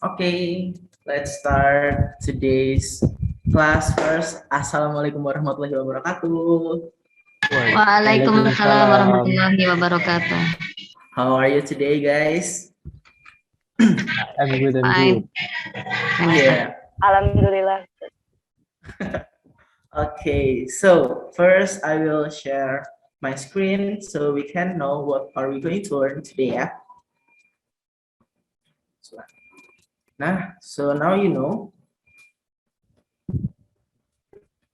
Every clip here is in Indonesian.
Okay, let's start today's class first. Assalamualaikum warahmatullahi wabarakatuh. Waalaikumsalam warahmatullahi wabarakatuh. How are you today, guys? I'm good. Fine. Yeah. Alhamdulillah. Okay, so first I will share my screen so we can know what are we going to learn today, ya. Nah, so now you know.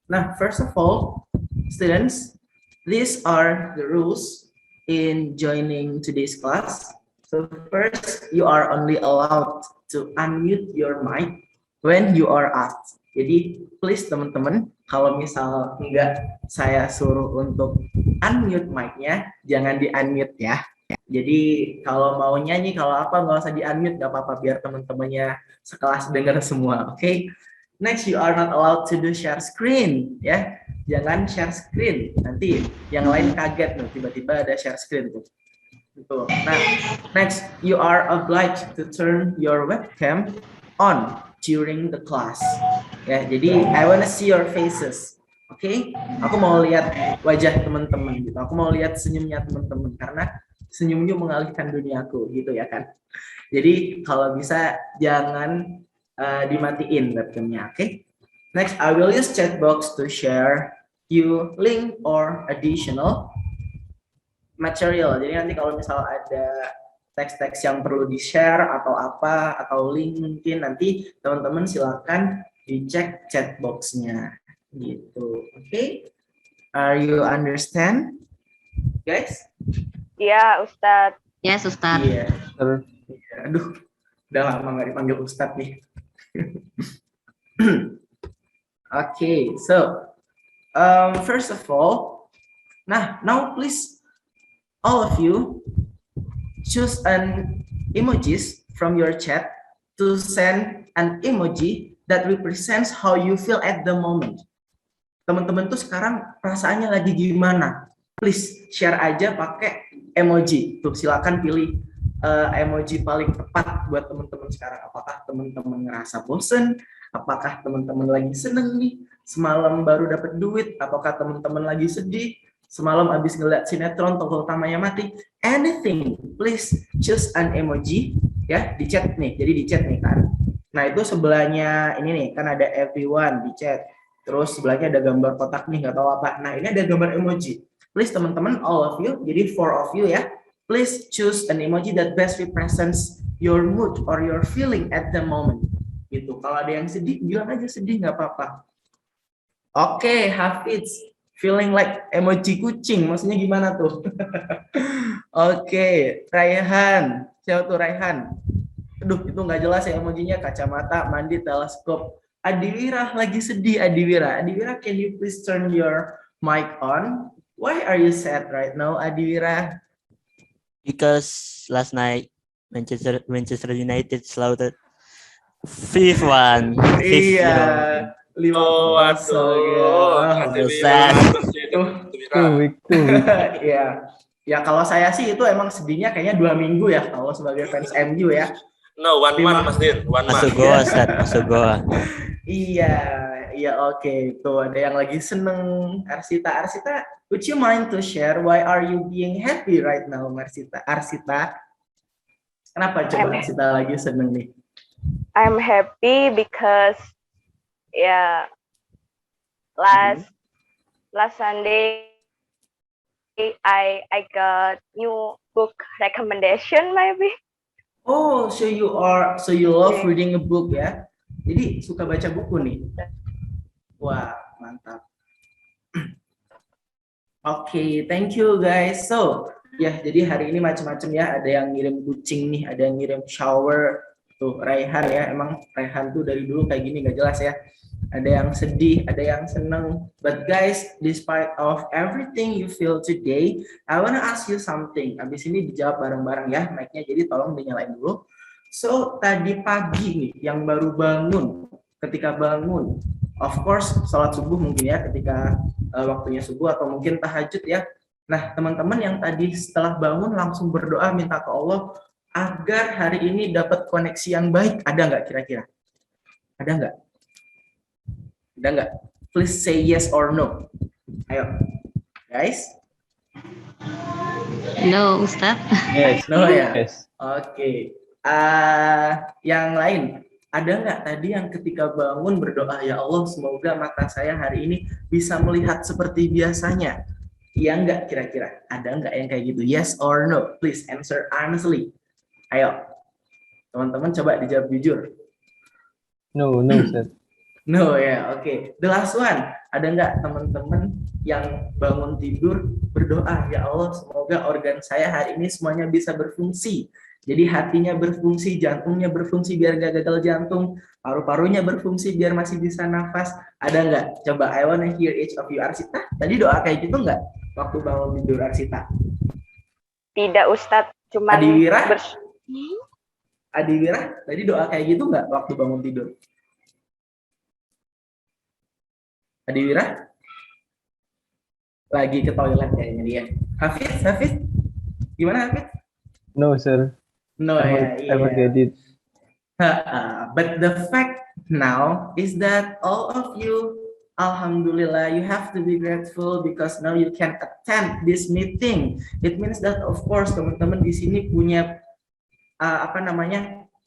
Now, first of all, students, these are the rules in joining today's class. So first, you are only allowed to unmute your mic when you are asked. Jadi, please teman-teman, kalau misal enggak saya suruh untuk unmute mic-nya, jangan di-unmute ya. Jadi, kalau mau nyanyi, kalau apa, nggak usah di-unmute, nggak apa-apa, biar teman-temannya sekelas dengar semua, oke? Next, you are not allowed to do share screen, ya. Jangan share screen, nanti yang lain kaget loh, tiba-tiba ada share screen tuh. Gitu. Nah, next, you are obliged to turn your webcam on during the class. Ya, jadi I wanna see your faces. Oke? Aku mau lihat wajah teman-teman gitu. Aku mau lihat senyumnya teman-teman karena senyumnya mengalihkan duniaku gitu ya kan. Jadi kalau bisa jangan dimatiin webcamnya, oke? Next, I will use chat box to share you link or additional material. Jadi nanti kalau misal ada teks-teks yang perlu di-share atau apa, atau link mungkin nanti teman-teman silakan dicek chat box-nya gitu. Oke? Are you understand? Guys? Iya, Ustadz. Yes, Ustadz. Iya. Aduh, udah lama nggak dipanggil Ustadz nih. Okay, so first of all, now please all of you choose an emojis from your chat to send an emoji that represents how you feel at the moment. Teman-teman tuh sekarang perasaannya lagi gimana? Please share aja pakai emoji. Tuh silakan pilih emoji paling tepat buat teman-teman sekarang. Apakah teman-teman ngerasa bosen? Apakah teman-teman lagi seneng nih? Semalam baru dapat duit? Apakah teman-teman lagi sedih? Semalam habis ngeliat sinetron tokoh utamanya mati? Anything, please choose an emoji ya di chat nih. Jadi di chat nih kan. Nah itu sebelahnya ini nih kan ada everyone di chat. Terus sebelahnya ada gambar kotak nih nggak tahu apa. Nah ini ada gambar emoji. Please teman-teman all of you, jadi 4 of you ya. Please choose an emoji that best represents your mood or your feeling at the moment. Gitu. Kalau ada yang sedih, bilang aja sedih nggak apa-apa. Oke, Hafiz, feeling like emoji kucing, maksudnya gimana tuh? Oke, Raihan, siapa tuh Raihan? Aduh, itu nggak jelas ya emojinya, kacamata, mandi, teleskop. Adiwira lagi sedih, Adiwira. Adiwira, can you please turn your mic on? Why are you sad right now, Adiwira? Because last night Manchester United slaughtered 5-1. Iya, 5-0 ya. Iya. Ya kalau saya sih itu emang sedihnya kayaknya 2 minggu ya kalau sebagai fans MU ya. No, 1 month Mas Din, 1 month. Masuk goa, Ustaz, masuk goa. Iya, oke. Tuh ada yang lagi seneng. Arsita, would you mind to share why are you being happy right now, Arsita? Kenapa coba Arsita lagi seneng nih? I'm happy because last Sunday I got new book recommendation maybe. Oh, so you love reading a book ya? Jadi suka baca buku nih. Wah, mantap. Oke, thank you guys. So, ya jadi hari ini macam-macam ya. Ada yang ngirim kucing nih, ada yang ngirim shower. Tuh, Raihan ya. Emang Raihan tuh dari dulu kayak gini gak jelas ya. Ada yang sedih, ada yang seneng. But guys, despite of everything you feel today, I wanna ask you something. Abis ini dijawab bareng-bareng ya mic-nya, jadi tolong dinyalain dulu. So, tadi pagi nih, yang baru bangun, ketika bangun, of course, sholat subuh mungkin ya, ketika waktunya subuh atau mungkin tahajud ya. Nah, teman-teman yang tadi setelah bangun langsung berdoa minta ke Allah, agar hari ini dapat koneksi yang baik? Ada nggak kira-kira? Ada nggak? Ada nggak? Please say yes or no. Ayo, guys. No, Ustadz. Yes. No ya. Yes. Oke. Yang lain, ada nggak tadi yang ketika bangun berdoa, ya Allah semoga mata saya hari ini bisa melihat seperti biasanya? Iya nggak kira-kira? Ada nggak yang kayak gitu? Yes or no? Please answer honestly. Ayo, teman-teman coba dijawab jujur. No, no, Ustaz. No ya, oke. The last one, ada nggak teman-teman yang bangun tidur berdoa, ya Allah semoga organ saya hari ini semuanya bisa berfungsi. Jadi hatinya berfungsi, jantungnya berfungsi biar gak gagal jantung, paru-parunya berfungsi biar masih bisa nafas. Ada nggak? Coba I wanna hear each of you. Arsita, tadi doa kayak gitu nggak waktu bangun tidur Arsita? Tidak Ustadz, cuman Adiwira? Adiwira, tadi doa kayak gitu nggak waktu bangun tidur? Adiwira? Lagi ke toilet kayaknya dia. Hafiz? Gimana Hafiz? No, sir. No ya, I forget it. But the fact now is that all of you, alhamdulillah, you have to be grateful because now you can attend this meeting. It means that of course teman-teman di sini punya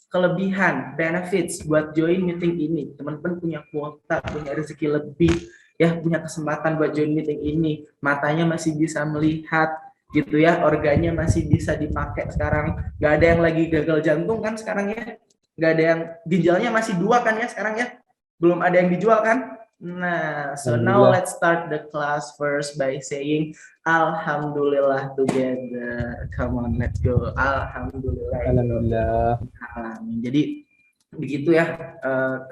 kelebihan, benefits buat join meeting ini. Teman-teman punya kuota, punya rezeki lebih, ya punya kesempatan buat join meeting ini. Matanya masih bisa melihat, gitu ya, organnya masih bisa dipakai sekarang. Gak ada yang lagi gagal jantung kan sekarang ya? Gak ada yang ginjalnya masih 2 kan ya sekarang ya? Belum ada yang dijual kan? Nah, so now let's start the class first by saying Alhamdulillah together. Come on, let's go. Alhamdulillah. Alhamdulillah. Jadi begitu ya,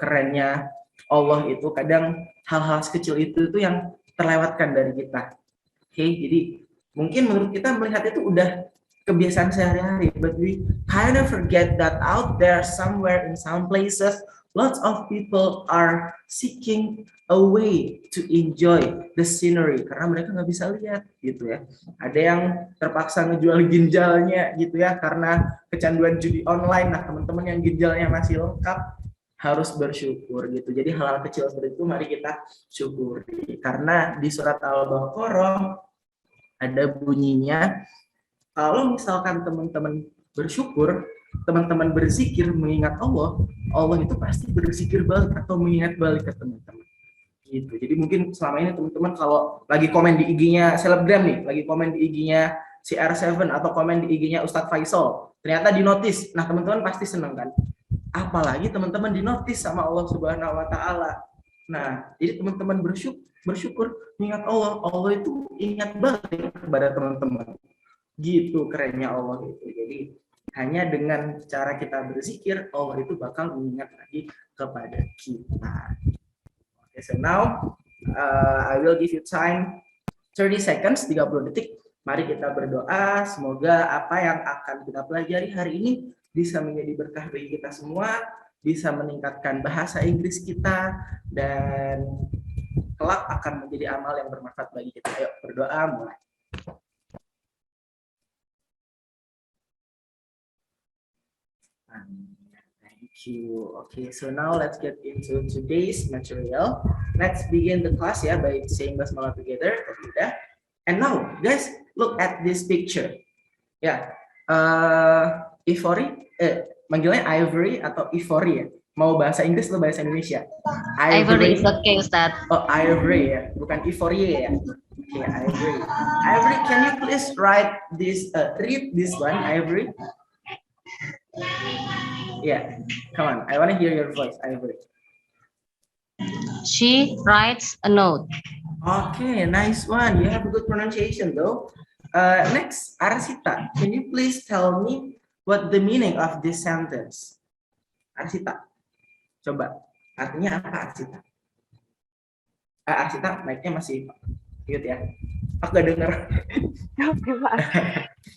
kerennya Allah itu kadang hal-hal sekecil itu yang terlewatkan dari kita. Oke, jadi mungkin menurut kita melihat itu udah kebiasaan sehari-hari, but we kind of forget that out there somewhere in some places lots of people are seeking a way to enjoy the scenery karena mereka nggak bisa lihat gitu ya. Ada yang terpaksa ngejual ginjalnya gitu ya karena kecanduan judi online. Nah, teman-teman yang ginjalnya masih lengkap harus bersyukur gitu. Jadi hal-hal kecil seperti itu mari kita syukuri. Karena di surat Al-Baqarah ada bunyinya, kalau misalkan teman-teman bersyukur, teman-teman berzikir mengingat Allah, Allah itu pasti berzikir balik atau mengingat balik ke teman-teman. Gitu. Jadi mungkin selama ini teman-teman kalau lagi komen di IG-nya selebgram nih, lagi komen di IG-nya si R7 atau komen di IG-nya Ustadz Faisal, ternyata di notice. Nah, teman-teman pasti senang kan? Apalagi teman-teman di notice sama Allah Subhanahu wa taala. Nah, jadi teman-teman bersyukur mengingat Allah, Allah itu ingat balik kepada teman-teman. Gitu kerennya Allah itu. Jadi hanya dengan cara kita berzikir, Allah itu bakal mengingat lagi kepada kita. Okay, so now I will give you time 30 seconds, 30 detik. Mari kita berdoa, semoga apa yang akan kita pelajari hari ini bisa menjadi berkah bagi kita semua, bisa meningkatkan bahasa Inggris kita, dan kelak akan menjadi amal yang bermanfaat bagi kita. Ayo berdoa, mulai. Thank you. Okay, so now let's get into today's material. Let's begin the class ya by saying basmalah together. And now, guys, look at this picture. Ya, Ivory, manggilnya Ivory atau Ivory ya? Mau bahasa Inggris atau bahasa Indonesia? Ivory is okay, Ustadz. Oh, Ivory ya, bukan Ivory ya. Okay, Ivory. Ivory, can you please write this, read this one, Ivory? Yeah, come on. I want to hear your voice, Ivory. She writes a note. Okay, nice one. You have a good pronunciation, though. Next, Arsita, can you please tell me what the meaning of this sentence? Arsita, coba. Artinya apa, Arsita? Arsita, mic-nya masih mute ya. Aku gak denger.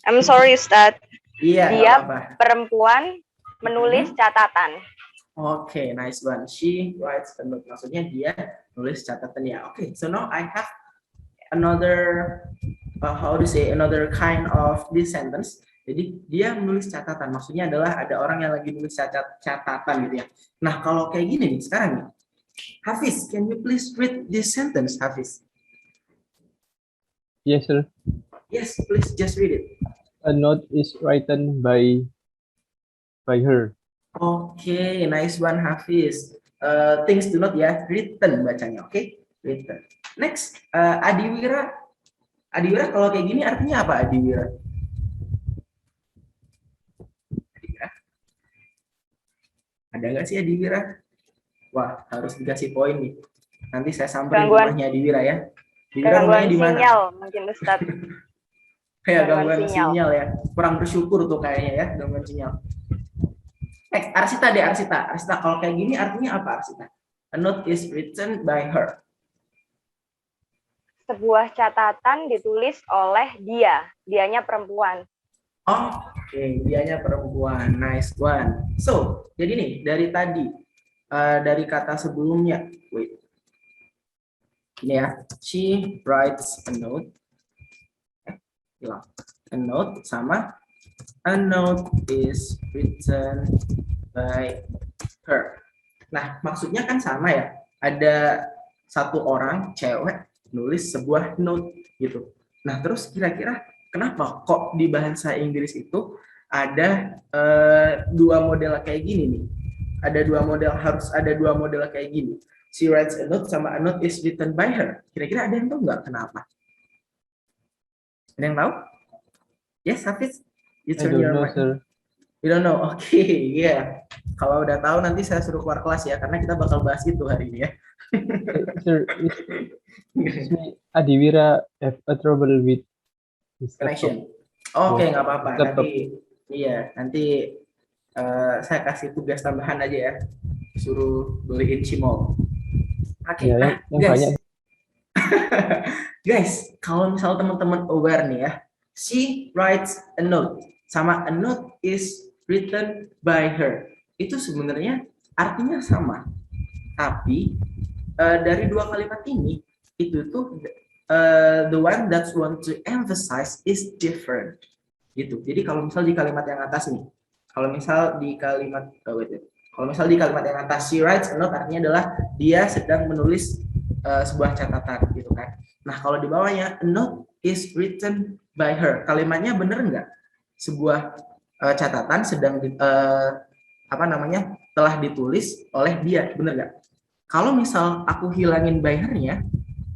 I'm sorry, Ustadz. Iya. Dia apa-apa. perempuan menulis catatan. Okay, nice one. She writes a note. Maksudnya dia nulis catatan ya. Okay, so now I have another, another kind of this sentence. Jadi dia menulis catatan, maksudnya adalah ada orang yang lagi nulis catatan gitu ya. Nah kalau kayak gini nih sekarang nih, Hafiz, can you please read this sentence, Hafiz? Yes, sir. Yes, please just read it. A note is written by her. Oke, nice one, Hafiz. Things to note ya, written bacanya, oke? Written. Next, Adiwira. Adiwira kalau kayak gini artinya apa, Adiwira? Adiwira? Ada nggak sih Adiwira? Wah, harus dikasih poin nih. Nanti saya samperin Gangguan. rumahnya Adiwira ya. Adiwira Gangguan rumahnya di mana? sinyal mungkin Ustaz. Kayak Gangguan gangguan sinyal. sinyal ya. Kurang bersyukur tuh kayaknya ya, gangguan sinyal. Next, Arsita deh, Arsita. Arsita, kalau kayak gini artinya apa, Arsita? A note is written by her. Sebuah catatan ditulis oleh dia. Dianya perempuan. Oke, dianya perempuan. Nice one. So, jadi nih, dari tadi, dari kata sebelumnya, wait. Ini ya, she writes a note. Hilang. A note sama a note is written by her. Nah, maksudnya kan sama ya. Ada satu orang cewek nulis sebuah note gitu. Nah, terus kira-kira kenapa kok di bahasa Inggris itu ada dua model kayak gini nih? Ada dua model, harus ada dua model kayak gini. She writes a note sama a note is written by her. Kira-kira ada yang tahu nggak kenapa? Ada yang tahu? Yes, Hafiz? You I turn don't your know, mic. sir. You don't know? Oke, yeah. Kalau udah tahu nanti saya suruh keluar kelas ya, karena kita bakal bahas itu hari ini ya. Sir, is me Adiwira have a trouble with his laptop. Connection. Oke, Yes. nggak apa-apa. Laptop. Nanti saya kasih tugas tambahan aja ya. Suruh beliin Cimol. Oke, Ya, nah yang guys. banyak. Guys, kalau misal teman-teman aware nih ya, she writes a note sama a note is written by her. Itu sebenarnya artinya sama. Tapi dari dua kalimat ini itu tuh the one that want to emphasize is different. Gitu. Jadi kalau misal di kalimat yang atas nih, kalau misal di kalimat kalau misal di kalimat yang atas she writes a note artinya adalah dia sedang menulis sebuah catatan gitu kan. Nah, kalau di bawahnya a note is written by her. Kalimatnya bener nggak? Sebuah catatan sedang telah ditulis oleh dia, bener nggak? Kalau misal aku hilangin by her-nya,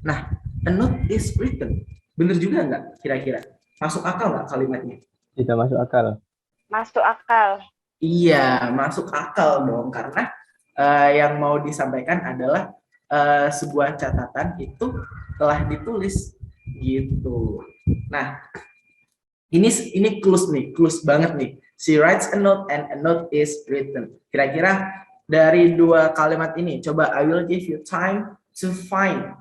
nah a note is written, bener juga nggak kira-kira? Masuk akal nggak kalimatnya? Tidak masuk akal. Masuk akal. Iya, masuk akal dong, karena yang mau disampaikan adalah sebuah catatan itu telah ditulis gitu. Nah, ini clues banget nih. She writes a note and a note is written. Kira-kira dari dua kalimat ini, coba I will give you time to find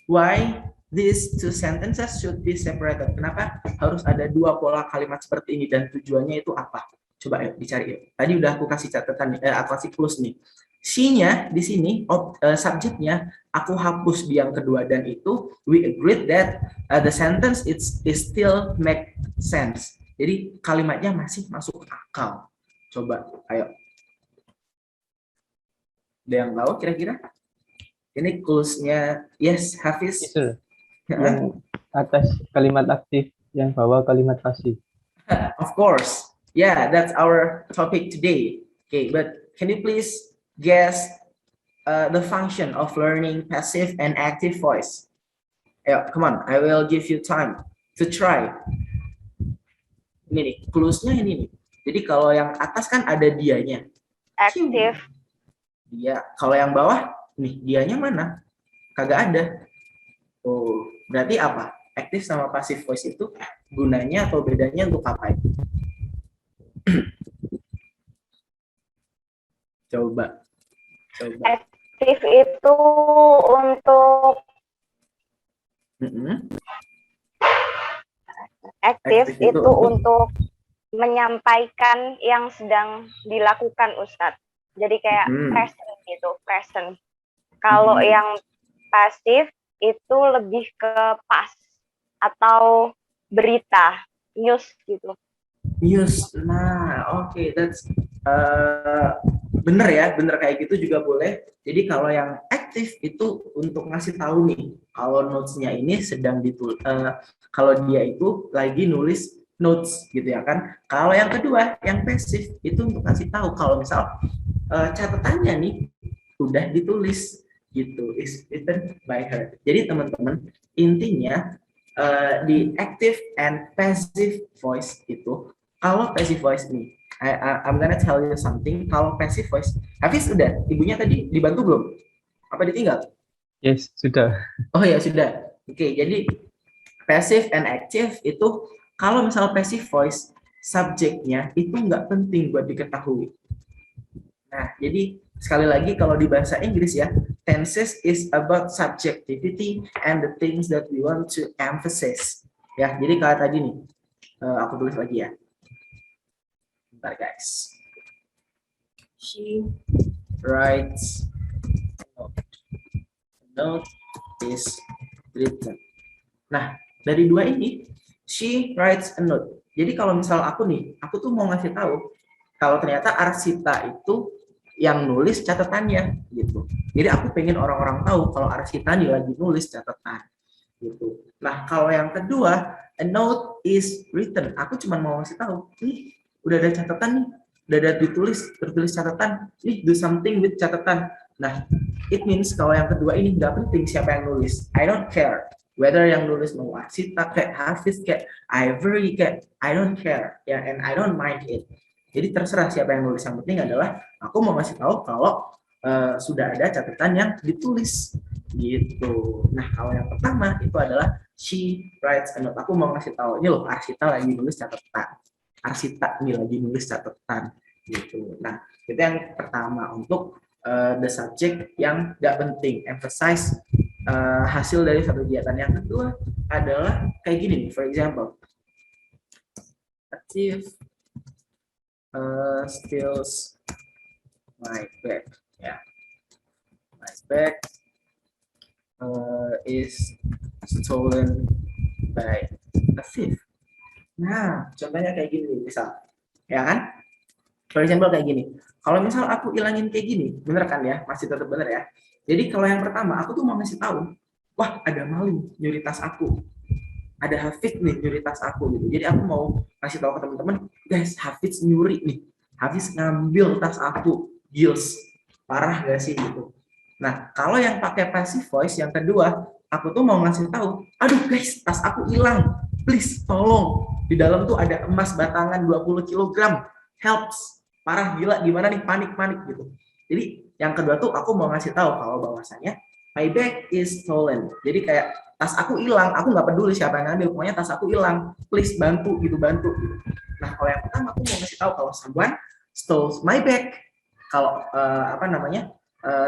why these two sentences should be separated. Kenapa harus ada dua pola kalimat seperti ini dan tujuannya itu apa? Coba yuk dicari yuk. Tadi udah aku kasih catatan, aku kasih clues nih. She-nya di sini, subjeknya aku hapus di yang kedua dan itu we agreed that the sentence is still make sense. Jadi kalimatnya masih masuk akal. Coba, ayo. Ada yang tahu kira-kira? Ini clues-nya, yes, Hafiz. Yes, sir. Yang atas kalimat aktif, yang bawah kalimat pasif. Of course. Yeah, that's our topic today. Okay, but can you please guess the function of learning passive and active voice? Ayo, come on, I will give you time to try. Ini nih, clues-nya ini nih. Jadi kalau yang atas kan ada dianya. Aktif. Dia, kalau yang bawah, nih dianya mana? Kagak ada. Oh, berarti apa? Active sama passive voice itu gunanya atau bedanya untuk apa itu? Coba. Aktif itu untuk aktif itu untuk menyampaikan yang sedang dilakukan Ustadz. Jadi kayak present gitu, present. Kalau yang pasif itu lebih ke pas atau berita, news gitu. Use. Nah, oke, that's bener ya, bener kayak gitu juga boleh. Jadi kalau yang aktif itu untuk ngasih tahu nih, kalau notes-nya ini sedang kalau dia itu lagi nulis notes gitu ya kan. Kalau yang kedua, yang pasif itu untuk ngasih tahu kalau misal catatannya nih udah ditulis gitu, is written by her. Jadi teman-teman, intinya di active and passive voice itu, kalau passive voice nih, I'm gonna tell you something. Kalau passive voice, Hafiz udah, ibunya tadi dibantu belum? Apa ditinggal? Yes, sudah. Oh ya sudah. Oke, jadi passive and active itu kalau misal passive voice, subjeknya itu nggak penting buat diketahui. Nah, jadi sekali lagi kalau di bahasa Inggris ya, tenses is about subjectivity and the things that we want to emphasize. Ya, jadi kayak tadi nih, aku tulis lagi ya. Bentar guys. She writes a note is written. Nah, dari dua ini, she writes a note. Jadi kalau misal aku nih, aku tuh mau ngasih tahu kalau ternyata Arsita itu yang nulis catatannya gitu. Jadi aku pengen orang-orang tahu kalau Arsita nih lagi nulis catatan gitu. Nah, kalau yang kedua, a note is written. Aku cuma mau ngasih tahu, nih udah ada catatan nih, udah ada tertulis catatan, nih do something with catatan. Nah, it means kalau yang kedua ini nggak penting siapa yang nulis. I don't care whether yang nulis mau Arsita kayak Hafiz kayak Ivory kayak I don't care ya, and I don't mind it. Jadi terserah siapa yang nulis, yang penting adalah aku mau ngasih tahu kalau sudah ada catatan yang ditulis gitu. Nah, kalau yang pertama itu adalah she writes a note. Aku mau ngasih tahu ini loh, Arsita lagi nulis catatan. Arsita ini lagi nulis catatan gitu. Nah, itu yang pertama untuk the subject yang nggak penting, emphasize hasil dari satu kegiatan. Yang kedua adalah kayak gini nih, for example, active steals my bag. Ya, my bag is stolen by a thief. Nah, contohnya kayak gini misal, ya kan? For example kayak gini. Kalau misal aku ilangin kayak gini, bener kan ya? Masih tetap bener ya. Jadi kalau yang pertama, aku tuh mau ngasih tahu, wah ada maling nyuri tas aku, ada Hafiz nih nyuri tas aku gitu. Jadi aku mau ngasih tahu ke teman-teman, guys, Hafiz nyuri nih, Hafiz ngambil tas aku, gils, parah gak sih gitu. Nah, kalau yang pakai passive voice yang kedua, aku tuh mau ngasih tahu, aduh guys, tas aku hilang, please tolong. Di dalam tuh ada emas batangan 20 kg, helps, parah gila, gimana nih, panik gitu. Jadi yang kedua tuh aku mau ngasih tahu kalau bahwasanya my bag is stolen. Jadi kayak tas aku hilang, aku nggak peduli siapa yang ngambil, pokoknya tas aku hilang, please bantu gitu. Nah, kalau yang pertama aku mau ngasih tahu kalau someone stole my bag, kalau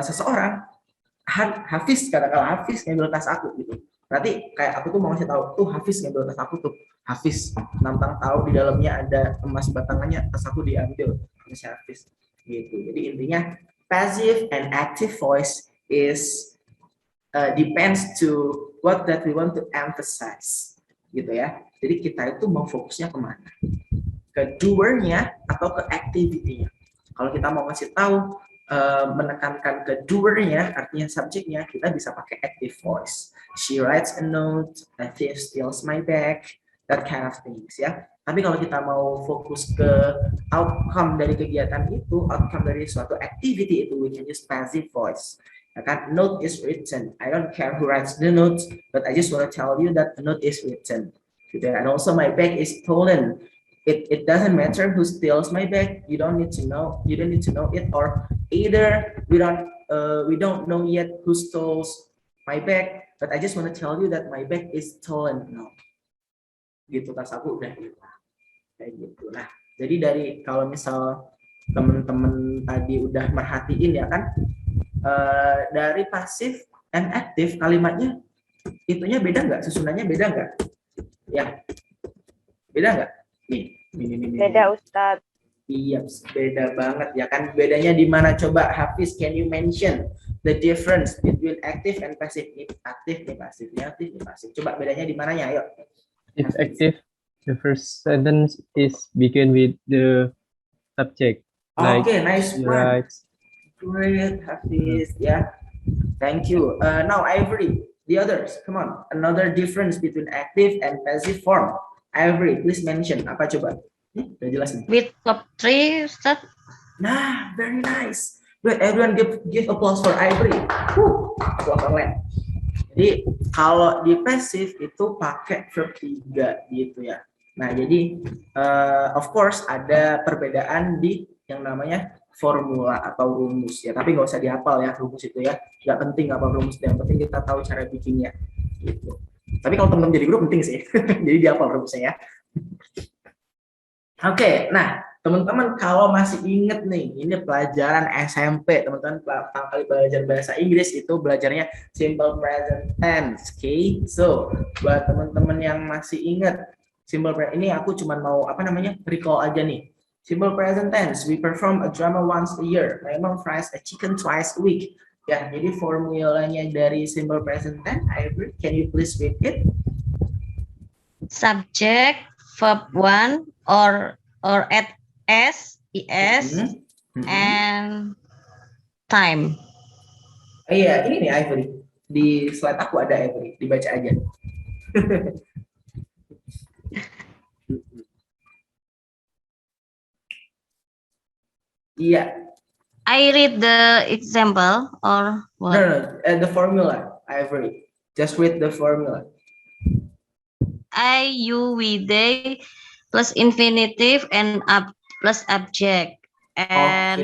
seseorang Hafiz, katakanlah Hafiz ngambil tas aku gitu. Berarti kayak aku tuh mau ngasih tahu tuh Hafiz ngambil tas aku tuh. Hafiz nantang tahu di dalamnya ada emas batangannya, tas aku diambil sama si Hafiz gitu. Jadi intinya passive and active voice is depends to what that we want to emphasize gitu ya. Jadi kita itu mau fokusnya kemana? Ke doer-nya atau ke activity-nya. Kalau kita mau ngasih tahu menekankan ke doer-nya, artinya subjeknya, kita bisa pakai active voice. She writes a note, a thief steals my bag, that kind of things ya. Tapi kalau kita mau fokus ke outcome dari kegiatan itu, outcome dari suatu activity itu, we can use passive voice. Ya kan? Note is written. I don't care who writes the note, but I just want to tell you that the note is written. Gitu ya. And also my bag is stolen. It doesn't matter who steals my bag. You don't need to know it, or either we don't know yet who stole my bag, but I just want to tell you that my bag is stolen. No. Gitu, tas aku udah hilang. Kayak gitu. Nah, jadi dari kalau misal teman-teman tadi udah merhatiin ya kan, dari pasif and aktif kalimatnya itunya beda nggak? Susunannya beda nggak? Ya, beda nggak? Nih. Beda Ustadz. Iya, beda banget ya kan. Bedanya di mana coba, Hafiz? Can you mention the difference between active and passive? Ini aktif, ini pasif, ini aktif, ini pasif. Coba bedanya di mananya? Ayo. If active, The first sentence is begin with the subject. Like Okay, nice she one. writes. Great, Hafiz. Yeah, thank you. Now Ivory, the others, come on. Another difference between active and passive form. Ivory, please mention. Apa coba? Udah jelas nih. With top 3, Ustaz. Nah, very nice. Good, everyone give applause for Ivory. Applause online. Jadi kalau di passive itu pakai verb 3 gitu ya. Nah, jadi of course ada perbedaan di yang namanya formula atau rumus ya. Tapi nggak usah dihafal ya rumus itu ya. Nggak penting apa rumus, yang penting kita tahu cara bikinnya. Gitu. Tapi kalau teman-teman jadi grup penting sih. Jadi dihafal rumusnya ya. Oke, nah teman-teman kalau masih inget nih, ini pelajaran SMP, teman-teman pertama kali belajar bahasa Inggris itu belajarnya simple present tense, oke? So, buat teman-teman yang masih inget simple present, ini aku cuma mau recall aja nih. Simple present tense, we perform a drama once a year. My mom fries a chicken twice a week. Ya, jadi formulanya dari simple present tense, Ivory, can you please repeat? Subject, verb 1 or at s, es, and time. Iya, ini nih Ivory. Di slide aku ada Ivory, dibaca aja. Iya. I read the example or what? No, the formula, Ivory. Just read the formula. I, you, we, they plus infinitive and plus object. And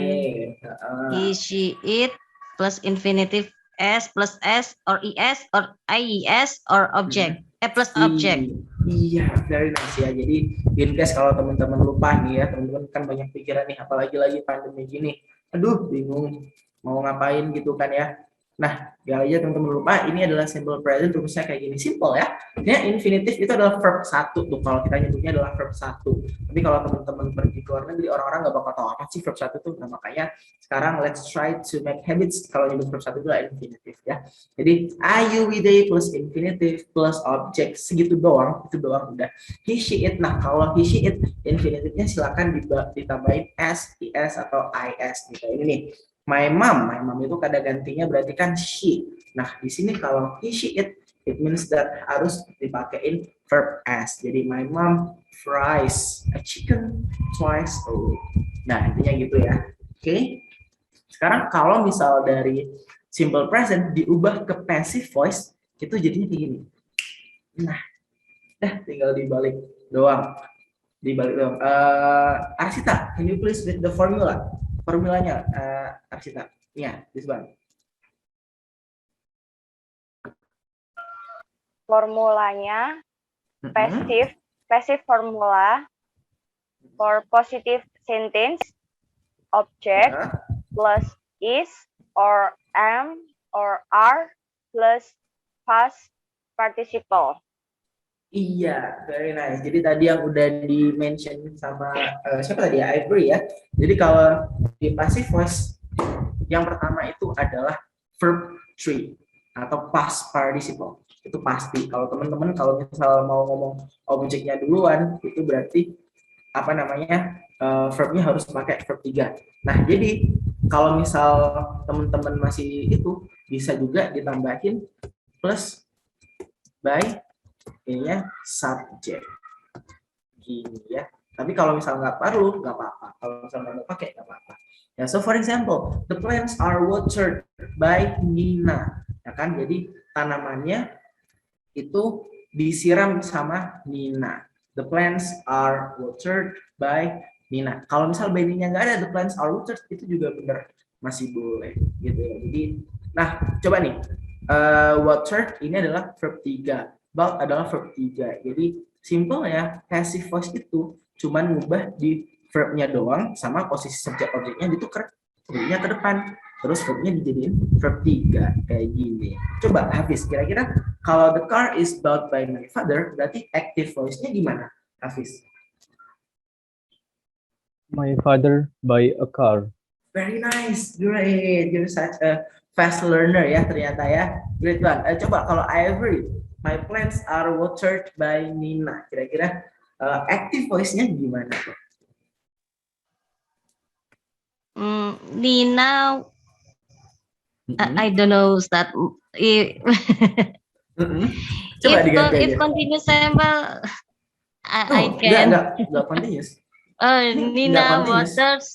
he, she, it plus infinitive s plus s or es or ies or object. Plus object. Iya, very nice ya. Jadi in case kalau teman-teman lupa nih ya, teman-teman kan banyak pikiran nih, apalagi lagi pandemi gini. Aduh, bingung mau ngapain gitu kan ya. Nah, biar aja teman-teman lupa, ini adalah simple present, rumusnya kayak gini, simple ya. Ini infinitive itu adalah verb 1 tuh, kalau kita nyebutnya adalah verb 1. Tapi kalau teman-teman pergi ke luar negeri, orang-orang nggak bakal tahu apa sih verb 1 tuh. Nah, makanya sekarang let's try to make habits kalau nyebut verb 1 itu adalah infinitive ya. Jadi, I, you, we, they plus infinitive plus object, segitu doang, itu doang udah. He, she, it, nah kalau he, she, it, infinitive-nya silakan ditambahin s, is, atau is gitu. Ini nih. My mom itu kata gantinya berarti kan she. Nah, di sini kalau he, she, it means that harus dipakein verb as. Jadi my mom fries a chicken twice a week. Nah, intinya gitu ya. Oke. Sekarang kalau misal dari simple present diubah ke passive voice, itu jadinya kayak gini. Nah, tinggal dibalik doang. Arsita, can you please read the formula? Formulanya, Arsita. Ya, this one. Formulanya passive formula for positive sentence, object plus is or am or are plus past participle. Iya, very nice. Jadi tadi yang udah di-mention sama siapa tadi ya? Ivory ya. Jadi kalau di passive voice yang pertama itu adalah verb 3 atau past participle. Itu pasti. Kalau teman-teman kalau misal mau ngomong objeknya duluan, itu berarti verbnya harus pakai verb 3. Nah, jadi kalau misal teman-teman masih itu bisa juga ditambahin plus by ininya subject gini ya. Tapi kalau misal nggak perlu nggak apa-apa, kalau misal nggak mau pakai nggak apa-apa ya. So for example, the plants are watered by Nina, ya kan. Jadi tanamannya itu disiram sama Nina. The plants are watered by Nina. Kalau misal by Nina nggak ada, the plants are watered, itu juga benar masih boleh gitu ya. Jadi nah coba nih, watered ini adalah verb 3, about adalah verb 3. Jadi simple ya, passive voice itu cuman ngubah di verbnya doang, sama posisi subjek objeknya ditukar, verbnya ke depan, terus verbnya dijadiin verb 3 kayak gini. Coba Hafiz, kira-kira kalau the car is bought by my father, berarti active voice-nya gimana, Hafiz? My father buy a car. Very nice, great, you're such a fast learner ya ternyata ya, great one. Coba kalau Ivory, my plants are watered by Nina, kira-kira Active voice-nya gimana? Nina, I don't know that. Coba diganti If aja. continuous sample, I No, can. enggak continuous. Nina continuous. waters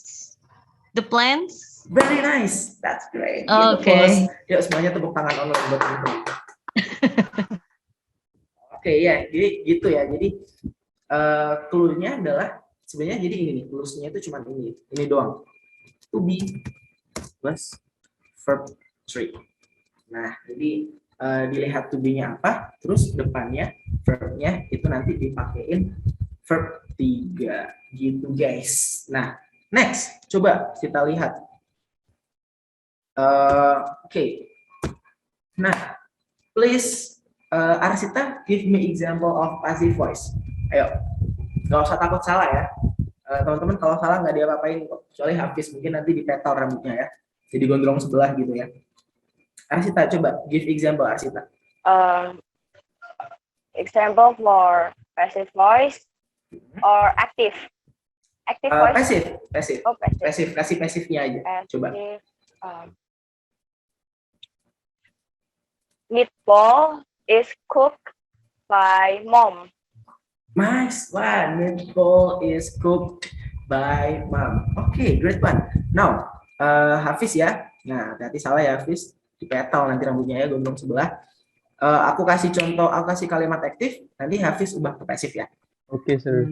the plants. Very nice, that's great. Okay. Yuk semuanya tepuk tangan online buat itu. Oke ya, jadi gitu ya. Jadi clue-nya adalah sebenarnya jadi ini nih, clue-nya itu cuma ini doang. To be plus verb 3. Nah, jadi dilihat to be-nya apa, terus depannya verb-nya itu nanti dipakein verb 3 gitu guys. Nah, next coba kita lihat. Oke. Nah, please Arsita give me example of passive voice. Ayo, nggak usah takut salah ya. Teman-teman kalau salah nggak diapa-apain kok. Kecuali Hafiz mungkin nanti dipetor rambutnya ya. Jadi gondrong sebelah gitu ya. Arsita coba give example Arsita. Example for passive voice or active. Active voice. Passive. Oh, passive. Passive, kasih passivnya aja. Coba. Meatball is cooked by mom. Nice one. Meatball is cooked by mom. Okay, great one. Now, Hafiz ya. Nah, berarti salah ya Hafiz. Dipetol nanti rambutnya ya, gondrong sebelah. Aku kasih contoh, aku kasih kalimat aktif. Nanti Hafiz ubah ke pasif ya. Oke, sir.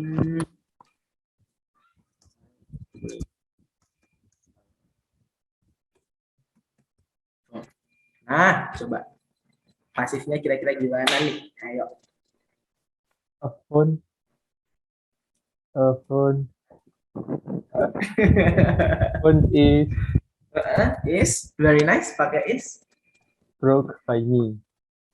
Nah, coba. Pasifnya kira-kira gimana nih? Ayo. A phone is very nice, pakai is broke by me.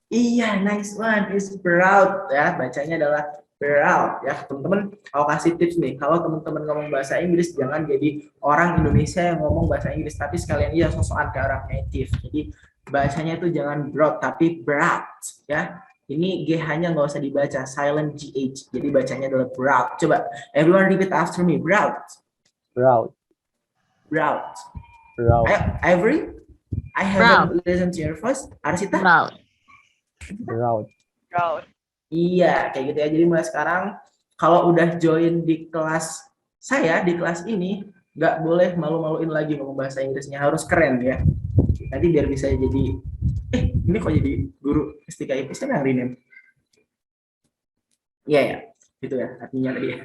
Iya, nice one, is proud ya, bacanya adalah proud ya. Teman-teman, aku kasih tips nih, kalau teman-teman ngomong bahasa Inggris jangan jadi orang Indonesia yang ngomong bahasa Inggris, tapi sekalian aja sosokan kayak orang native. Jadi bahasanya itu jangan broad tapi proud ya. Ini GH-nya nggak usah dibaca, silent GH. Jadi bacanya adalah proud. Coba, everyone repeat after me, proud. Proud. Proud. Proud. Ivory, I haven't listened to your voice. Arsita? Proud. Proud. Proud. Iya, kayak gitu ya. Jadi mulai sekarang, kalau udah join di kelas saya, di kelas ini, nggak boleh malu-maluin lagi ngomong bahasa Inggrisnya. Harus keren ya. Nanti biar bisa jadi, ini kok jadi guru STKIP kan yang rename. Iya ya, gitu ya artinya tadi ya.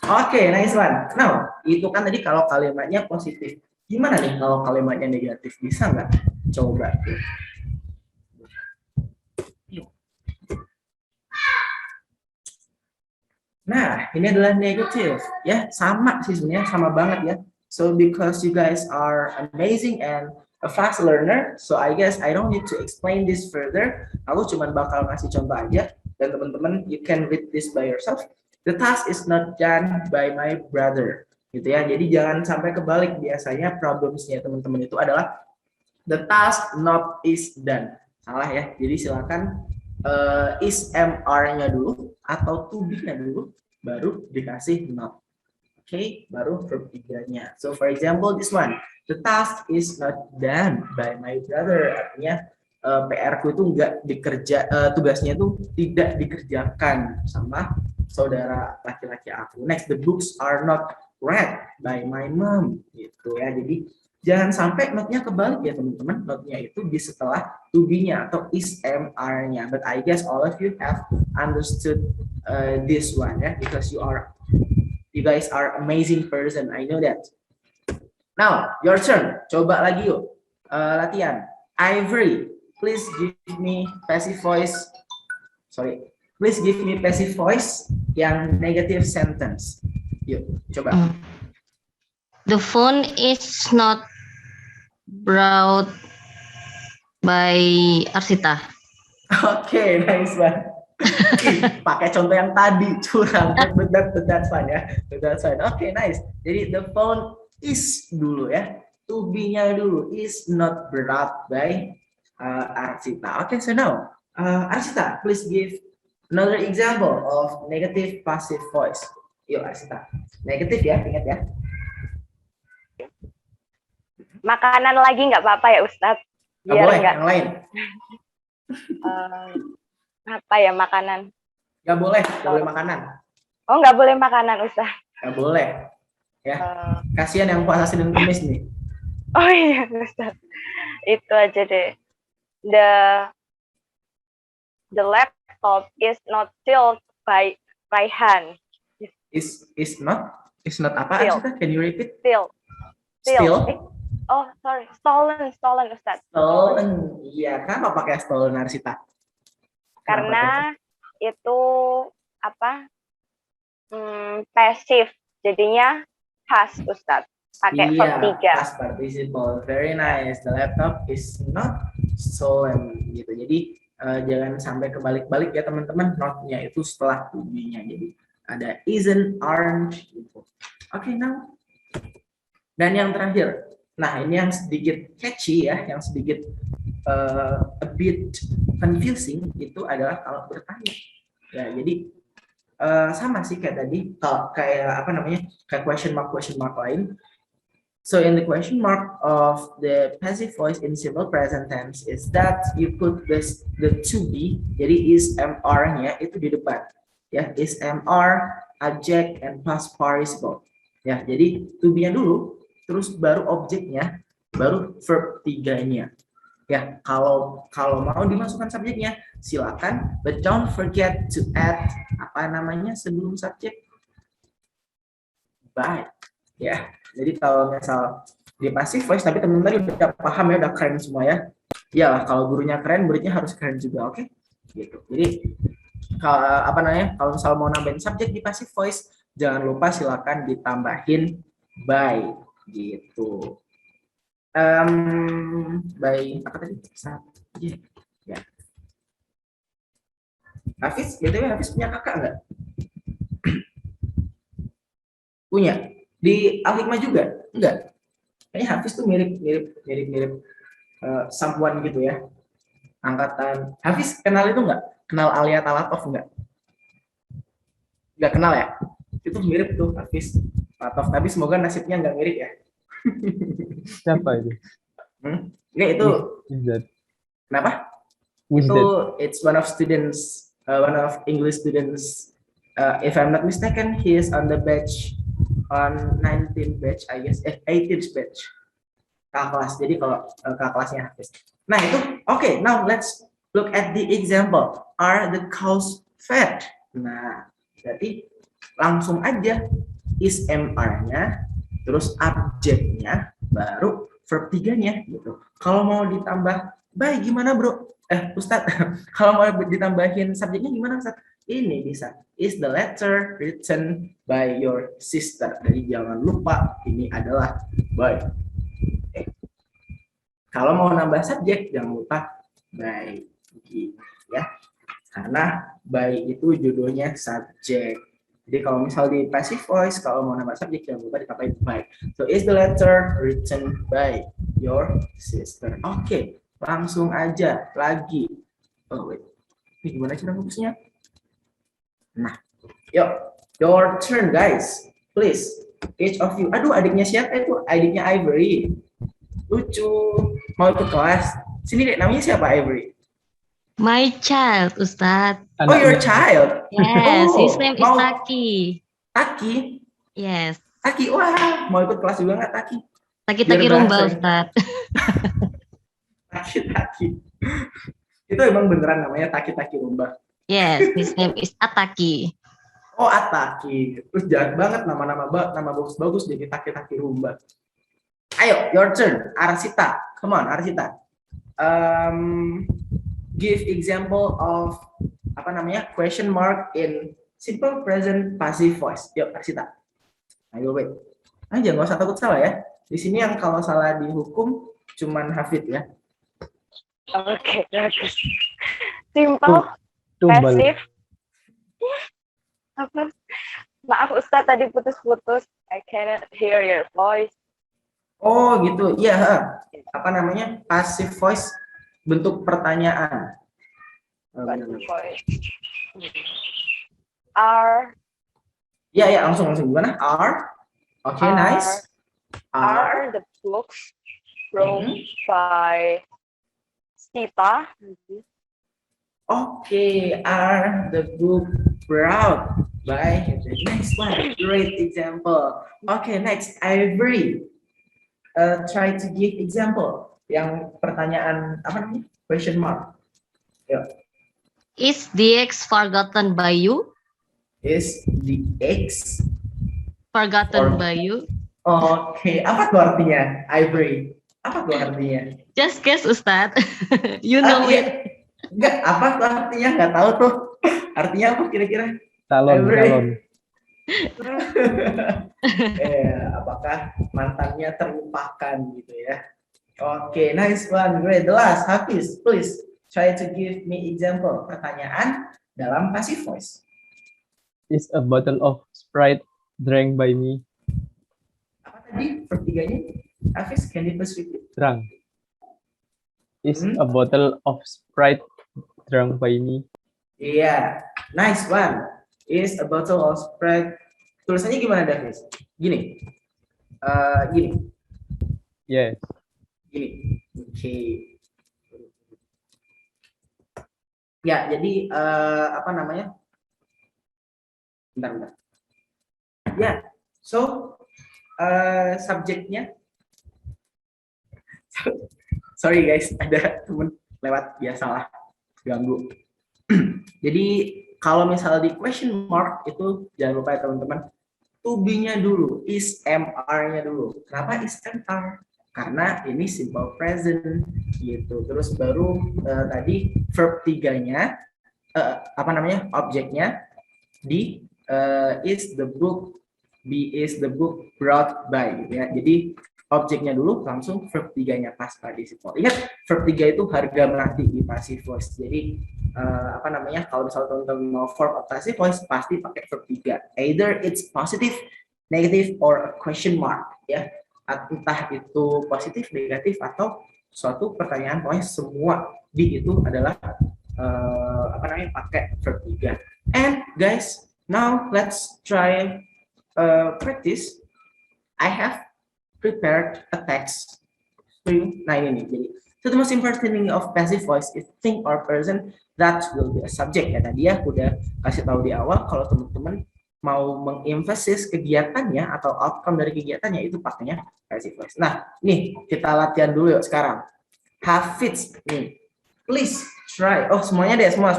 Oke, nice one. Now, itu kan tadi kalau kalimatnya positif. Gimana nih kalau kalimatnya negatif? Bisa nggak? Coba. Nah, ini adalah negatif. Ya, sama sih sebenarnya, sama banget ya. So, because you guys are amazing and a fast learner, so I guess I don't need to explain this further. Aku cuma bakal ngasih contoh aja, dan teman-teman, you can read this by yourself. The task is not done by my brother, gitu ya. Jadi jangan sampai kebalik. Biasanya problemsnya teman-teman itu adalah the task not is done. Salah ya. Jadi silakan is MR-nya dulu atau to be-nya dulu, baru dikasih not. Oke, baru verb 3-nya. So for example, this one. The task is not done by my brother. Artinya PR-ku itu tugasnya itu tidak dikerjakan sama saudara laki-laki aku. Next, the books are not read by my mom. Gitu ya. Jadi jangan sampai not-nya kebalik ya teman-teman. Not-nya itu di setelah to be-nya atau is MR-nya. But I guess all of you have understood this one ya, because you guys are amazing person. I know that. Now, your turn. Coba lagi yuk. Latihan. Ivory, please give me passive voice. Sorry. Please give me passive voice yang negative sentence. Yuk, coba. The phone is not brought by Arsita. Oke, nice one. Pakai contoh yang tadi, curang. But that's fine ya. That's fine. Oke, nice. Jadi the phone is dulu ya, to be-nya dulu, is not brought by Arsita. Okay, so now Arsita, please give Another example of negative passive voice. Yuk, Arsita. Negatif ya, ingat ya. Makanan lagi nggak apa-apa ya Ustadz? Nggak Biar boleh, nggak yang lain. apa ya makanan? Nggak boleh makanan. Oh nggak boleh makanan Ustadz. Nggak boleh. Ya, Eh, kasihan yang puasa Senin Kamis nih. oh iya Ustadz. Itu aja deh. The laptop is not filled by Raihan. Is not apa? Still. Arsita? Can you repeat? Still. Still? Oh sorry, stolen Ustadz. Stolen. Iya, kenapa pakai stolen, Arsita? Karena itu apa? Pasif. Jadinya past Ustadz. Pakai verb 3. Past participle. Very nice. The laptop is not stolen gitu. Jadi jangan sampai kebalik-balik ya teman-teman. Not-nya itu setelah to be-nya. Jadi ada isn't, aren't gitu. Oke, now. Dan yang terakhir. Nah, ini yang sedikit catchy ya, yang sedikit a bit confusing itu adalah kalau bertanya. Ya, jadi sama sih kayak tadi, kayak apa namanya? Kayak question mark lain. So in the question mark of the passive voice in simple present tense is that you put the to be, jadi is mr-nya itu di depan. Ya, is mr, object and past participle. Ya, jadi to be-nya dulu, terus baru objeknya, baru verb 3-nya. Ya, kalau mau dimasukkan subjeknya silakan, but don't forget to add apa namanya sebelum subjek, by. Ya, jadi kalau misal di passive voice tapi teman-teman udah paham ya, udah keren semua ya. Iyalah, kalau gurunya keren, muridnya harus keren juga, oke? Gitu. Jadi kalau apa namanya, kalau misal mau nambahin subjek di passive voice, jangan lupa silakan ditambahin by gitu. By apa tadi? Subjek. Ya. Hafiz, btw Hafiz punya kakak nggak? Punya. Di Al-Hikmah juga? Enggak. Kayaknya Hafiz tuh mirip someone gitu ya. Angkatan. Hafiz kenal itu enggak? Kenal Alia Talatov enggak? Enggak kenal ya? Itu mirip tuh Hafiz Talatov. Tapi semoga nasibnya enggak mirip ya. Siapa itu? Enggak, itu. Who's that? Kenapa? Who's Itu that? it's one of students, one of English students. If I'm not mistaken, he is on the batch on 19th batch, I guess, 18th batch. Kakak kelas. Jadi kalau kakak kelasnya Hafiz. Nah itu, oke. Now let's look at the example. Are the cows fed? Nah, berarti langsung aja is mr-nya, terus objeknya, baru verb 3-nya gitu. Kalau mau ditambah by gimana bro? Ustadz, kalau mau ditambahin subjeknya gimana Ustadz? Ini bisa. Is the letter written by your sister? Jadi jangan lupa ini adalah by. Kalau mau nambah subjek jangan lupa by. Ya. Karena by itu judulnya subjek. Jadi kalau misal di passive voice, kalau mau nambah subjek jangan lupa ditambahin by. So is the letter written by your sister? Oke, langsung aja lagi. Oh wait, ini gimana cara ngurusnya? Nah, yuk, your turn guys, please. Each of you. Aduh, adiknya siapa itu? Adiknya Ivory. Lucu. Mau ikut kelas? Sini deh, namanya siapa Ivory? My child, Ustadz. Oh, your child. Yes, his Oh, name is mau- Taki. Taki. Yes. Taki, wah, mau ikut kelas juga nggak Taki? Taki-taki Biar rumba, bahasa. Ustadz. Taki. Itu emang beneran namanya Taki Rumba. Yes, his name is Ataki. Oh, Ataki. Terus jahat banget nama bagus-bagus jadi Taki Rumba. Ayo, your turn. Arsita. Come on, Arsita. Give example of apa namanya? Question mark in simple present passive voice. Yuk, Arsita. Ayo, wait. Jangan usah takut salah ya. Di sini yang kalau salah dihukum cuman Hafid ya. Oke, bagus. Simple, Tumbal. passive. Apa? Maaf Ustadz tadi putus-putus. I cannot hear your voice. Oh gitu, iya. Apa namanya, passive voice bentuk pertanyaan. passive voice. Are Ya, langsung gimana? Are. Oke, nice. are the books brought by Sita? Okay, are the book brought by the next one? Great example. Okay, next, Ivory. Try to give example. Yang pertanyaan apa namanya? Question mark. Yeah. Is the X forgotten by you? Is the X Forgotten by you? Oke, apa tuh artinya, Ivory? Apa tuh artinya? Just guess, Ustadz. You know Iya. it. Enggak, apa tuh artinya? Nggak tahu tuh. Artinya apa kira-kira? Calon. Apakah mantannya terlupakan gitu ya? Oke, nice one, great. The last, Hafiz, please try to give me example pertanyaan dalam passive voice. Is a bottle of Sprite drank by me? Apa tadi pertiganya? Hafiz, can you please repeat? Drunk. Is a bottle of Sprite drunk by me? Iya, nice one. Is a bottle of Sprite. Tulisannya gimana, Davis? Gini. Gini. Yes. Gini. Oke. Ya, jadi apa namanya? Bentar. Ya, so subjeknya. Sorry guys, ada temen lewat, biasalah ganggu. Jadi kalau misalnya di question mark itu jangan lupa ya teman-teman, to be-nya dulu, is MR-nya dulu. Kenapa is MR? Karena ini simple present gitu. Terus baru tadi verb 3-nya apa namanya? Objeknya di is the book, is the book brought by gitu ya. Jadi objeknya dulu langsung verb 3-nya past participle. Ingat verb 3 itu harga menanti di passive voice. Jadi apa namanya, kalau misalnya teman-teman mau form of passive voice pasti pakai verb 3. Either it's positive, negative, or a question mark ya. Entah itu positif, negatif, atau suatu pertanyaan, pokoknya semua di itu adalah apa namanya, pakai verb 3. And guys, now let's try practice. I have prepared a text for you. Nah ini nih, jadi so the most important thing of passive voice is think or person that will be a subject ya. Tadi ya udah kasih tahu di awal kalau teman-teman mau mengemphasis kegiatannya atau outcome dari kegiatannya itu pakainya passive voice. Nah, nih kita latihan dulu yuk sekarang. Hafiz nih, please try. Oh semuanya deh, semua.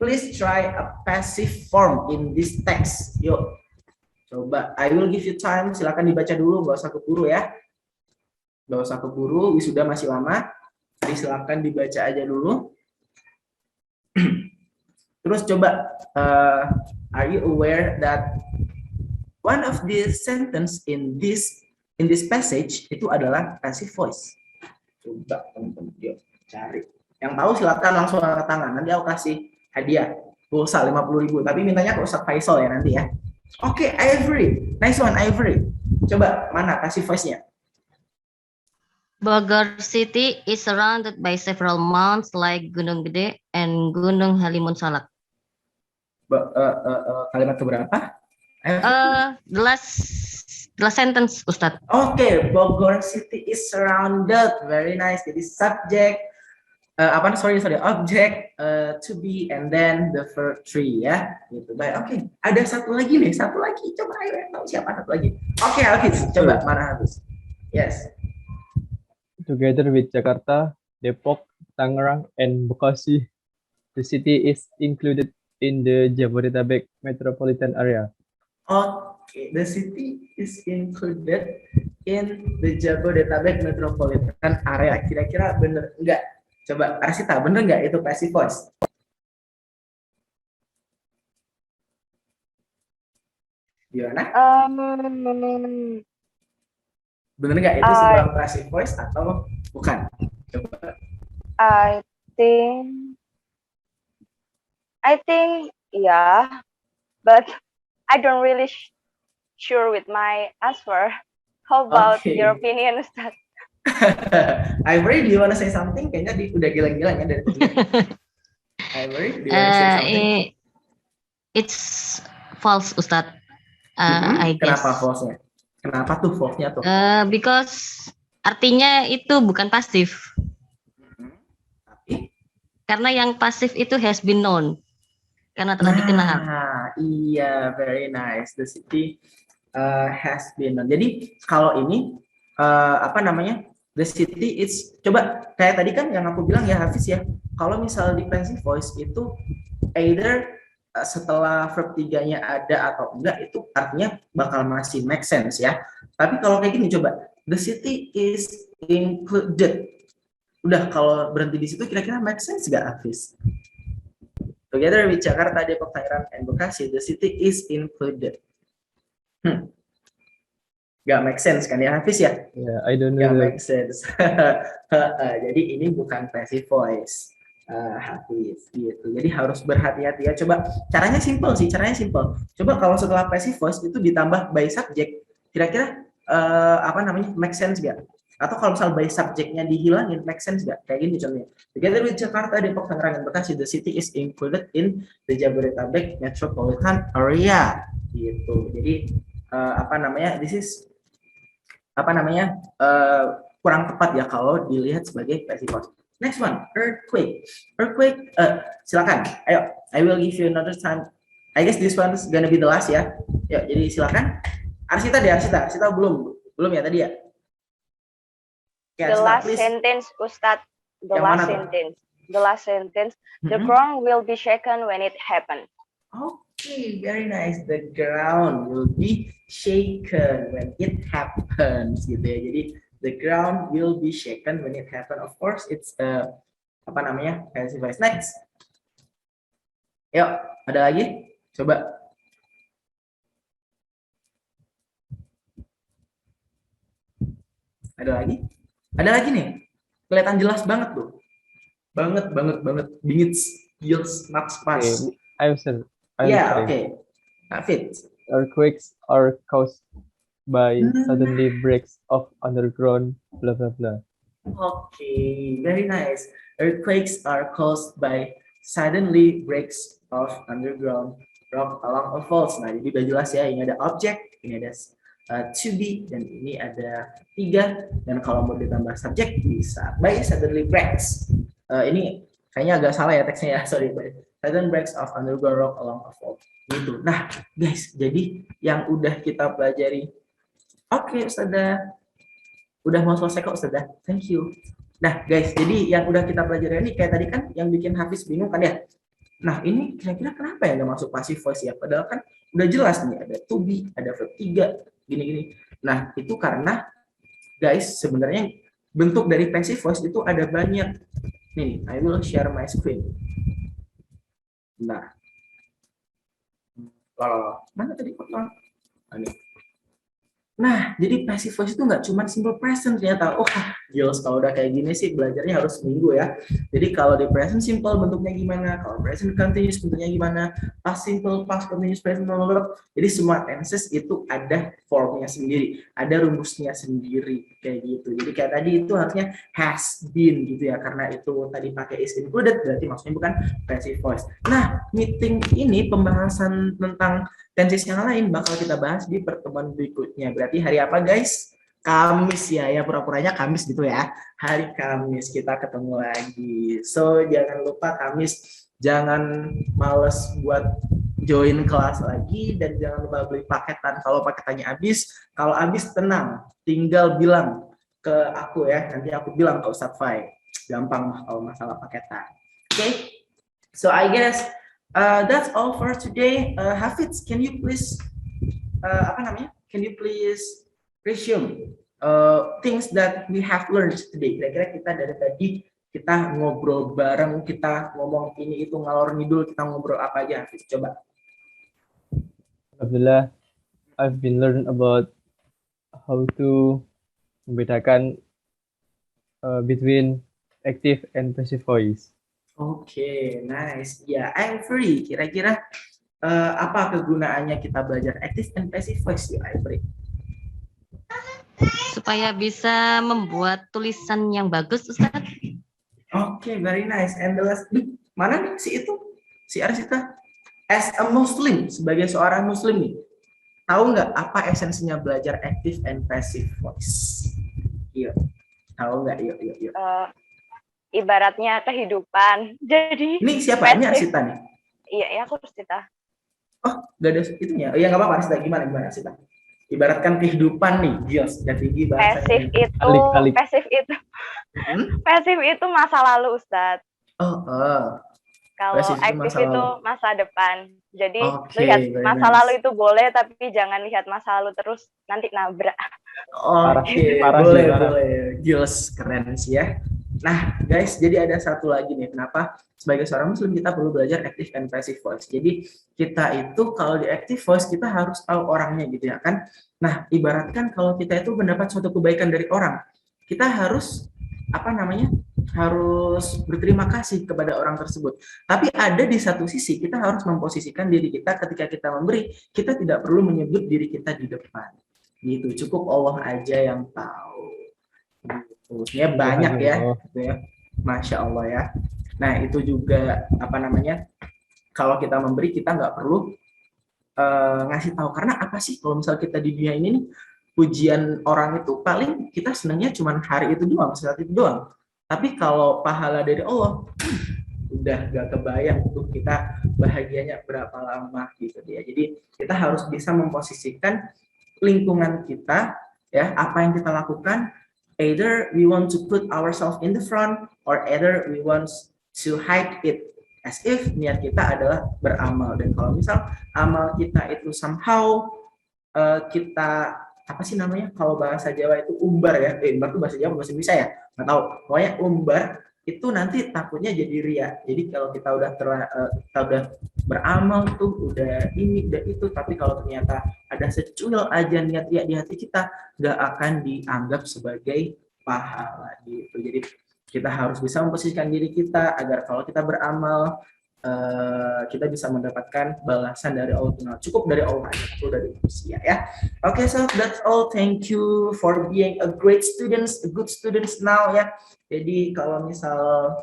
Please try a passive form in this text. Yuk. Coba, I will give you time. Silakan dibaca dulu, nggak usah keburu ya. Nggak usah keburu, wisuda masih lama. Jadi silakan dibaca aja dulu. Terus coba, are you aware that one of the sentence in this passage itu adalah passive voice? Coba teman-teman, yuk cari. Yang tahu silakan langsung angkat tangan. Nanti aku kasih hadiah pulsa 50.000. Tapi mintanya ke Ustadz Faisal ya nanti ya. Oke, Ivory. Nice one, Ivory. Coba, mana passive voice-nya? Bogor City is surrounded by several mountains like Gunung Gede and Gunung Halimun Salak. Kalimat keberapa? The last sentence, Ustadz. Oke, Bogor City is surrounded. Very nice. Jadi subject, object, to be, and then the verb 3 ya. Gitu. Baik, oke. Ada satu lagi. Coba ayo tahu siapa satu lagi. Oke, Hafiz. Coba mana Hafiz? Yes. Together with Jakarta, Depok, Tangerang, and Bekasi, the city is included in the Jabodetabek metropolitan area. Okay, the city is included in the Jabodetabek metropolitan area. Kira-kira bener enggak? Coba Arsita, bener nggak itu passive voice? Gimana? Bener nggak itu sebuah passive voice atau bukan? Coba. I think yeah, but I don't really sure with my answer. How about your opinion, Ustaz? Ivory, do you wanna say something? Kayaknya udah gila-gilanya dari tadi. Ivory, do you want to say something? It's false, Ustadz. I guess. Kenapa false-nya? Kenapa tuh false-nya tuh? Because artinya itu bukan pasif. Tapi? Karena yang pasif itu has been known. Karena telah dikenal. Iya, very nice. The city has been known. Jadi kalau ini the city is, coba kayak tadi kan yang aku bilang ya Hafiz ya, kalau misal di passive voice itu either setelah verb 3-nya ada atau enggak, itu artinya bakal masih make sense ya. Tapi kalau kayak gini coba, the city is included. Udah, kalau berhenti di situ kira-kira make sense nggak Hafiz? Together with Jakarta, Depok, Tangerang, and Bekasi, the city is included. Gak make sense kan ya Hafiz ya? Yeah, I don't know. Gak make sense. Jadi ini bukan passive voice, Hafiz gitu. Jadi harus berhati-hati ya. Coba caranya simple sih, Coba kalau setelah passive voice itu ditambah by subject, kira-kira make sense gak? Atau kalau misal by subjectnya dihilangin, make sense gak? Kayak gini contohnya. Together with Jakarta, Depok, Tangerang, and Bekasi, the city is included in the Jabodetabek metropolitan area. Gitu. Jadi this is kurang tepat ya kalau dilihat sebagai passive voice. Next one, earthquake. Silakan. Ayo, I will give you another time. I guess this one is gonna be the last ya. Yuk, jadi silakan. Arsita belum ya tadi ya. The last sentence, Ustadz. The last sentence. The ground will be shaken when it happens. Okay, very nice. The ground will be shaken when it happens, gitu ya. Jadi the ground will be shaken when it happens. Of course, it's passive voice. Next. Yuk, ada lagi? Coba. Ada lagi nih. Kelihatan jelas banget tuh. Banget. Bingits, yields, max pass. Okay. Fit. Earthquakes are caused by suddenly breaks of underground, blah blah blah. Okay, very nice. Earthquakes are caused by suddenly breaks of underground rock along a fault. Nah, jadi udah jelas ya. Ini ada object, ini ada to be, dan ini ada 3. Dan kalau mau ditambah subjek bisa by suddenly breaks. Ini kayaknya agak salah ya teksnya ya, sorry. Sudden breaks of underground rock along a fault. Gitu. Nah, guys, jadi yang udah kita pelajari. Oke, Ustazah. Udah mau selesai kok, Ustazah. Thank you. Nah, guys, jadi yang udah kita pelajari ini kayak tadi kan yang bikin Hafiz bingung kan ya. Nah, ini kira-kira kenapa ya nggak masuk passive voice ya? Padahal kan udah jelas nih, ada to be, ada verb 3, gini-gini. Nah, itu karena, guys, sebenarnya bentuk dari passive voice itu ada banyak. Nih, I will share my screen. Nah, mana tadi potong? Nah, jadi passive voice itu nggak cuma simple present ternyata. Oh, Jules, kalau udah kayak gini sih belajarnya harus seminggu ya. Jadi kalau di present simple bentuknya gimana, kalau present continuous bentuknya gimana, past simple, past continuous, present simple. Jadi semua tenses itu ada formnya sendiri, ada rumusnya sendiri kayak gitu. Jadi kayak tadi itu harusnya has been gitu ya, karena itu tadi pakai is included, berarti maksudnya bukan passive voice. Nah, meeting ini pembahasan tentang tenses yang lain bakal kita bahas di pertemuan berikutnya. Berarti hari apa, guys? Kamis ya, pura-puranya Kamis gitu ya. Hari Kamis kita ketemu lagi. So, jangan lupa Kamis jangan males buat join kelas lagi, dan jangan lupa beli paketan kalau paketannya habis. Kalau habis tenang, tinggal bilang ke aku ya. Nanti aku bilang ke Ustadz Fai. Gampang kalau masalah paketan. Oke? So, I guess that's all for today. Hafiz, can you please resume things that we have learned today? Kira-kira kita dari tadi kita ngobrol bareng, kita ngomong ini itu ngalor ngidul, kita ngobrol apa aja, Hafiz? Coba. Alhamdulillah, I've been learning about how to membedakan between active and passive voice. Oke, nice. Ya, Ivory, kira-kira apa kegunaannya kita belajar active and passive voice ya, Ivory? Supaya bisa membuat tulisan yang bagus, Ustaz. Oke, very nice. And the last, Mana nih si itu? Si Arsita. As a Muslim, sebagai seorang Muslim nih, tahu nggak apa esensinya belajar active and passive voice? Yuk, tahu nggak? Yuk. Ibaratnya kehidupan. Jadi Ini siapa? Ini passive. Arsita nih. Iya, aku Arsita. Oh, nggak ada itunya. Oh, ya nggak apa-apa. Arsita, gimana Arsita? Ibaratkan kehidupan nih, Gios, dan tinggi Passive bahasanya. itu, Hmm? passive itu masa lalu, Ustadz. Oh. Kalau Passive itu aktif masa itu lalu. masa depan. Jadi Oke, lihat very masa nice. lalu itu boleh, tapi jangan lihat masa lalu terus, nanti nabrak. Oke, Parah sih, boleh. parah. Gios, keren sih ya. Nah, guys, jadi ada satu lagi nih. Kenapa sebagai seorang Muslim kita perlu belajar active and passive voice. Jadi kita itu kalau di active voice kita harus tahu orangnya gitu ya kan. Nah, ibaratkan kalau kita itu mendapat suatu kebaikan dari orang, kita harus harus berterima kasih kepada orang tersebut. Tapi ada di satu sisi kita harus memposisikan diri kita ketika kita memberi, kita tidak perlu menyebut diri kita di depan. Gitu, cukup Allah aja yang tahu. Gitu. Ya banyak ya, gitu ya. Masya Allah ya. Nah, itu juga kalau kita memberi kita nggak perlu ngasih tahu, karena apa sih kalau misal kita di dunia ini nih, pujian orang itu paling kita senangnya cuma hari itu doang, saat itu doang. Tapi kalau pahala dari Allah, udah gak kebayang tuh kita bahagianya berapa lama gitu ya. Jadi kita harus bisa memposisikan lingkungan kita ya, apa yang kita lakukan, either we want to put ourselves in the front or either we want to hide it, as if niat kita adalah beramal. Dan kalau misal amal kita itu somehow kita apa sih namanya, kalau bahasa Jawa itu umbar ya, umbar itu bahasa Jawa bahasa Indonesia ya, nggak tahu, pokoknya umbar itu nanti takutnya jadi ria. Jadi kalau kita udah beramal tuh, udah ini udah itu, tapi kalau ternyata ada secuil aja niat ria di hati kita, nggak akan dianggap sebagai pahala gitu. Jadi kita harus bisa memposisikan diri kita agar kalau kita beramal kita bisa mendapatkan balasan dari Allah. Cukup dari Allah aja, cukup dari manusia ya. Okay, so that's all. Thank you for being a great students, a good students now ya. Jadi kalau misal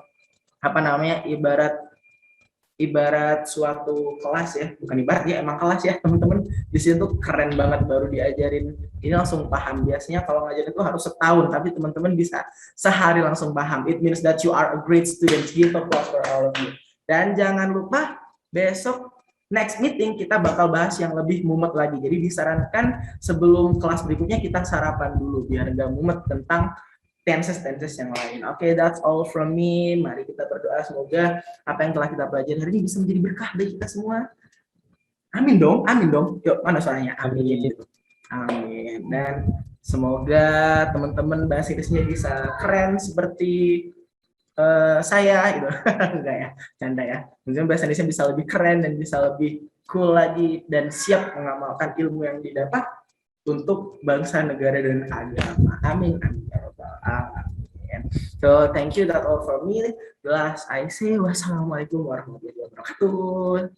ibarat suatu kelas ya, bukan ibarat ya, emang kelas ya teman-teman. Di situ tuh keren banget, baru diajarin ini langsung paham. Biasanya kalau ngajarin itu harus setahun, tapi teman-teman bisa sehari langsung paham. It means that you are a great student. Give applause for all of you. Dan jangan lupa besok next meeting kita bakal bahas yang lebih mumet lagi. Jadi disarankan sebelum kelas berikutnya kita sarapan dulu biar nggak mumet tentang tenses yang lain. Oke, that's all from me. Mari kita berdoa semoga apa yang telah kita pelajari hari ini bisa menjadi berkah bagi kita semua. Amin dong. Yuk, mana suaranya? Amin. Amin. Dan semoga teman-teman bahasa Inggrisnya bisa keren seperti saya gitu. Enggak ya, canda ya. Mungkin bahasa Indonesia bisa lebih keren dan bisa lebih cool lagi dan siap mengamalkan ilmu yang didapat untuk bangsa, negara dan agama. Amin. So thank you, that's all for me. Last I say wassalamualaikum warahmatullahi wabarakatuh.